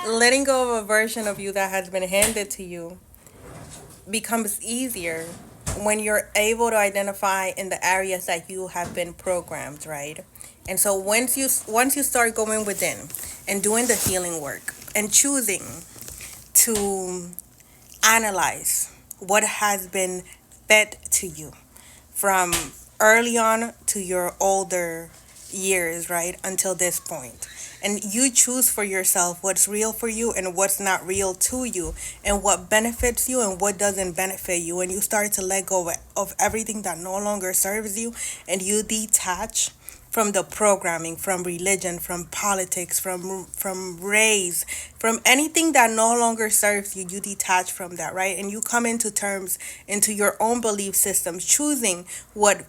letting go of a version of you that has been handed to you becomes easier when you're able to identify in the areas that you have been programmed, right? And so once you start going within and doing the healing work and choosing to analyze what has been fed to you from early on to your older years, right? Until this point. And you choose for yourself what's real for you and what's not real to you, and what benefits you and what doesn't benefit you. And you start to let go of everything that no longer serves you, and you detach from the programming, from religion, from politics, from race, from anything that no longer serves you. You detach from that, right? And you come into terms into your own belief systems, choosing what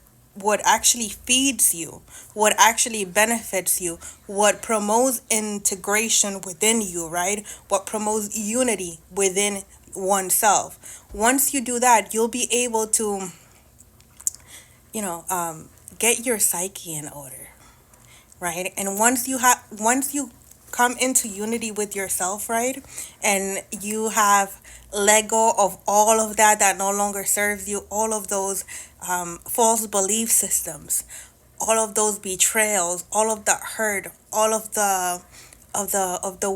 actually feeds you, what actually benefits you, what promotes integration within you, right? What promotes unity within oneself. Once you do that, you'll be able to, you know, get your psyche in order, right? And once you come into unity with yourself, right? And you have let go of all of that no longer serves you, all of those false belief systems, all of those betrayals, all of the hurt, all of the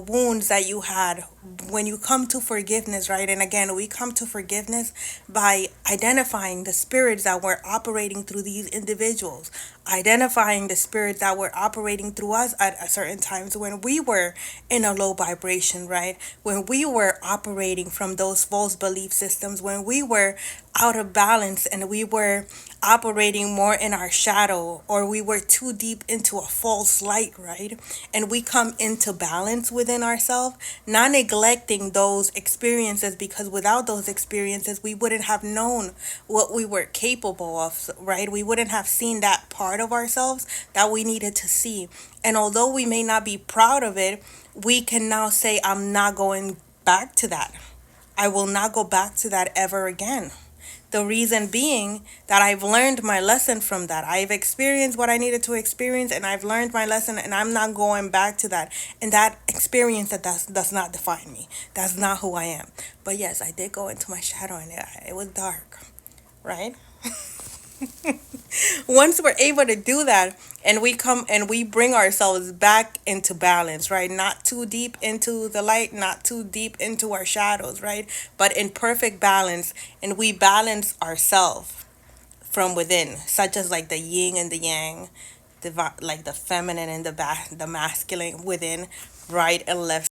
wounds that you had. When you come to forgiveness, right? And again, we come to forgiveness by identifying the spirits that were operating through these individuals, identifying the spirits that were operating through us at a certain times when we were in a low vibration, right? When we were operating from those false belief systems, when we were out of balance and we were operating more in our shadow, or we were too deep into a false light, right? And we come into balance within ourselves, not neglecting those experiences, because without those experiences we wouldn't have known what we were capable of, right? We wouldn't have seen that part of ourselves that we needed to see. And although we may not be proud of it, we can now say, I'm not going back to that. I will not go back to that ever again. The reason being that I've learned my lesson from that. I've experienced what I needed to experience, and I've learned my lesson, and I'm not going back to that. And that experience does not define me. That's not who I am. But yes, I did go into my shadow, and it was dark, right? Once we're able to do that, and we come and we bring ourselves back into balance, right? Not too deep into the light, not too deep into our shadows, right? But in perfect balance, and we balance ourselves from within, such as like the yin and the yang, like the feminine and the masculine within, right and left